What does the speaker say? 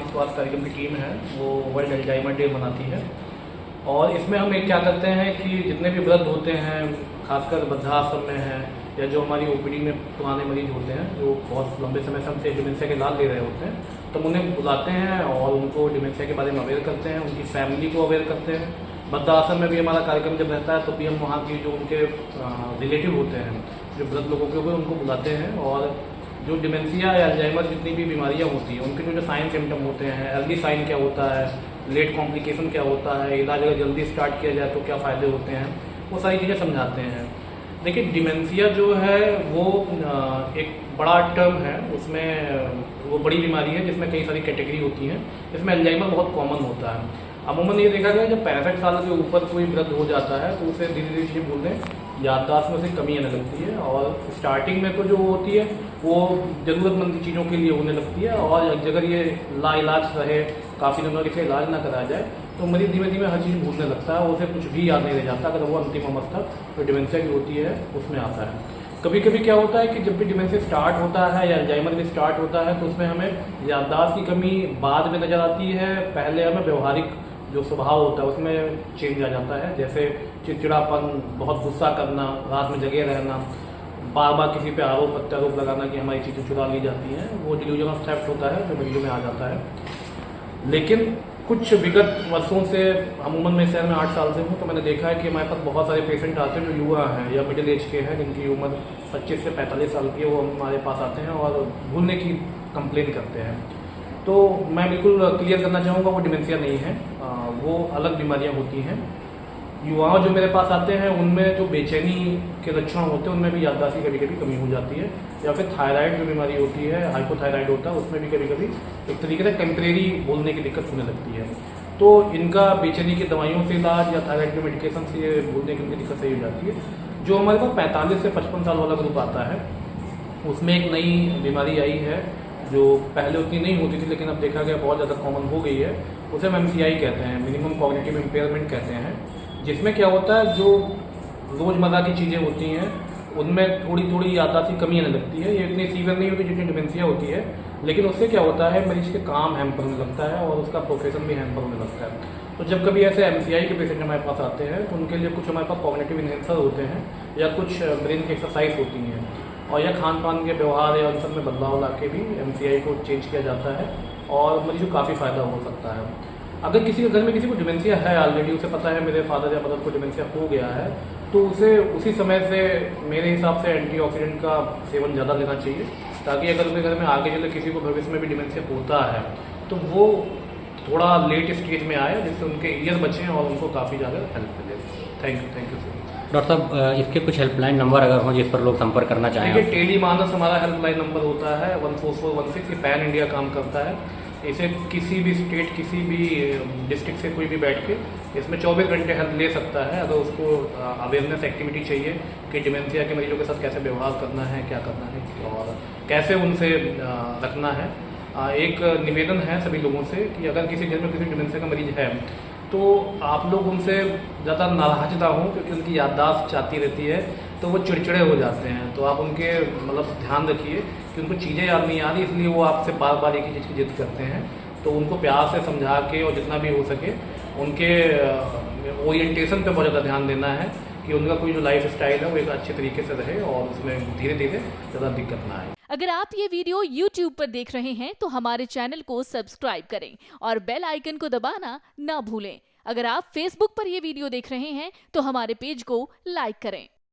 मानसिक स्वास्थ्य कार्यक्रम की टीम है वो वर्ल्ड अल्जाइमर डे मनाती है। और इसमें हम एक क्या करते हैं कि जितने भी वृद्ध होते हैं, खासकर वृद्धाश्रम में हैं या जो हमारी ओपीडी में पुराने मरीज होते हैं जो बहुत लंबे समय से हमसे डिमेंशिया के इलाज ले रहे होते हैं, तो हम उन्हें बुलाते हैं और उनको डिमेंशिया के बारे में अवेयर करते हैं, उनकी फैमिली को अवेयर करते हैं। वृद्धाश्रम में भी हमारा कार्यक्रम जब रहता है तो भी हम वहाँ की जो उनके रिलेटिव होते हैं, जो वृद्ध लोगों के हुए, उनको बुलाते हैं। और जो डिमेंशिया या अल्जाइमर जितनी भी बीमारियाँ होती हैं उनके जो साइन सिम्टम होते हैं, अर्ली साइन क्या होता है, लेट कॉम्प्लिकेशन क्या होता है, इलाज अगर जल्दी स्टार्ट किया जाए तो क्या फ़ायदे होते हैं, वो सारी चीज़ें समझाते हैं। देखिए, डिमेंशिया जो है वो एक बड़ा टर्म है, उसमें वो बड़ी बीमारी है जिसमें कई सारी कैटेगरी होती हैं। इसमें अल्जाइमर बहुत कॉमन होता है। अमूमन ये देखा गया जब 65 साल के ऊपर कोई वृद्ध हो जाता है तो उसे धीरे धीरे चीज़ें बोलते हैं, याददाश्त में से कमी आने लगती है। और स्टार्टिंग में तो जो होती है वो ज़रूरतमंद चीज़ों के लिए होने लगती है, और अगर ये लाइलाज रहे, काफ़ी दिनों तक इलाज ना कराया जाए तो मरीज धीमे धीमे हर चीज़ भूलने लगता है, उसे कुछ भी याद नहीं रह जाता। अगर वो अंतिम अवस्था जो डिमेंशिया की होती है उसमें आता है। कभी कभी क्या होता है कि जब भी डिमेंशिया स्टार्ट होता है या अल्जाइमर भी स्टार्ट होता है तो उसमें हमें याददाश्त की कमी बाद में नज़र आती है। पहले हमें व्यवहारिक जो स्वभाव होता है उसमें चेंज आ जाता है, जैसे चिड़चिड़ापन, बहुत गुस्सा करना, रात में जगे रहना, बार बार किसी पे आरोप प्रत्यारोप लगाना कि हमारी चीज़ें चुरा ली जाती हैं। वो डिल्यूजन ऑफ थेफ्ट होता है जो मरीजों में आ जाता है। लेकिन कुछ विगत वर्षों से, अमूमन मैं शहर में 8 साल से हूँ, तो मैंने देखा है कि हमारे पास बहुत सारे पेशेंट आते हैं जो युवा हैं या मिडिल एज के हैं, जिनकी उम्र 25 से 45 साल की है। वो हमारे पास आते हैं और भूलने की कंप्लेन करते हैं। तो मैं बिल्कुल क्लियर करना चाहूँगा, वो डिमेंशिया नहीं है, वो अलग बीमारियाँ होती हैं। युवाओं जो मेरे पास आते हैं उनमें जो बेचैनी के लक्षण होते हैं उनमें भी याददाश्त की कभी कभी कमी हो जाती है, या फिर थायराइड जो बीमारी होती है, हाइपोथायराइड होता है, उसमें भी कभी कभी एक तरीके से टेम्परेरी बोलने की दिक्कत होने लगती है। तो इनका बेचैनी की दवाइयों से इलाज या थायराइड के मेडिकेशन से ये बोलने की उनकी दिक्कत सही हो जाती है। जो हमारे पास 45 से 55 साल वाला ग्रुप आता है उसमें एक नई बीमारी आई है जो पहले उतनी नहीं होती थी, लेकिन अब देखा गया बहुत ज़्यादा कॉमन हो गई है। उसे हम MCI कहते हैं, मिनिमम कॉग्निटिव इम्पेयरमेंट कहते हैं। जिसमें क्या होता है, जो रोज़मर्रा की चीज़ें होती हैं उनमें थोड़ी थोड़ी याददाश्त की कमी आने लगती है। ये इतनी सीवियर नहीं होती जितनी डिमेंशिया होती है, लेकिन उससे क्या होता है, मरीज के काम हैम्पर होने लगता है और उसका प्रोफेशन भी हैम्पर होने लगता है। तो जब कभी ऐसे MCI के पेशेंट हमारे पास आते हैं तो उनके लिए कुछ हमारे पास कॉग्निटिव इन्हेंसर होते हैं या कुछ ब्रेन की एक्सरसाइज होती हैं, और या खान पान के व्यवहार या उन सब में बदलाव ला के भी MCI को चेंज किया जाता है और मरीज को काफ़ी फ़ायदा हो सकता है। अगर किसी के घर में किसी को डिमेंशिया है ऑलरेडी, उसे पता है मेरे फादर या मदर को डिमेंशिया हो गया है, तो उसे उसी समय से मेरे हिसाब से एंटीऑक्सीडेंट का सेवन ज़्यादा लेना चाहिए, ताकि अगर उनके घर में आगे चले किसी को भविष्य में भी डिमेंशिया होता है तो वो थोड़ा लेट स्टेज में आए, जिससे उनके ईयर बचें और उनको काफ़ी ज़्यादा हेल्प मिले। Thank you sir. डॉक्टर साहब, इसके कुछ हेल्पलाइन नंबर अगर हों जिस पर लोग संपर्क करना चाहें? देखिए, टेलीमानस हमारा हेल्पलाइन नंबर होता है 14416, ये पैन इंडिया काम करता है। इसे किसी भी स्टेट, किसी भी डिस्ट्रिक्ट से कोई भी बैठ के इसमें 24 घंटे हेल्प ले सकता है, अगर उसको अवेयरनेस एक्टिविटी चाहिए कि डिमेंशिया के मरीजों के साथ कैसे व्यवहार करना है, क्या करना है और कैसे उनसे रखना है। एक निवेदन है सभी लोगों से कि अगर किसी घर में किसी डिमेंशिया का मरीज है तो आप लोग उनसे ज़्यादा नाराज ना हो, क्योंकि उनकी याददाश्त चाहती रहती है तो वो चिड़चिड़े हो जाते हैं। तो आप उनके मतलब ध्यान रखिए कि उनको चीज़ें याद नहीं आ रही, इसलिए वो आपसे बार बार एक ही चीज़ की जिद करते हैं। तो उनको प्यार से समझा के और जितना भी हो सके उनके ओरिएंटेशन पे बहुत ज़्यादा ध्यान देना है कि उनका कोई जो लाइफ स्टाइल है वो एक अच्छे तरीके से रहे और उसमें धीरे धीरे ज़्यादा दिक्कत ना आए। अगर आप ये वीडियो YouTube पर देख रहे हैं तो हमारे चैनल को सब्सक्राइब करें और बेल आइकन को दबाना ना भूलें। अगर आप Facebook पर ये वीडियो देख रहे हैं तो हमारे पेज को लाइक करें।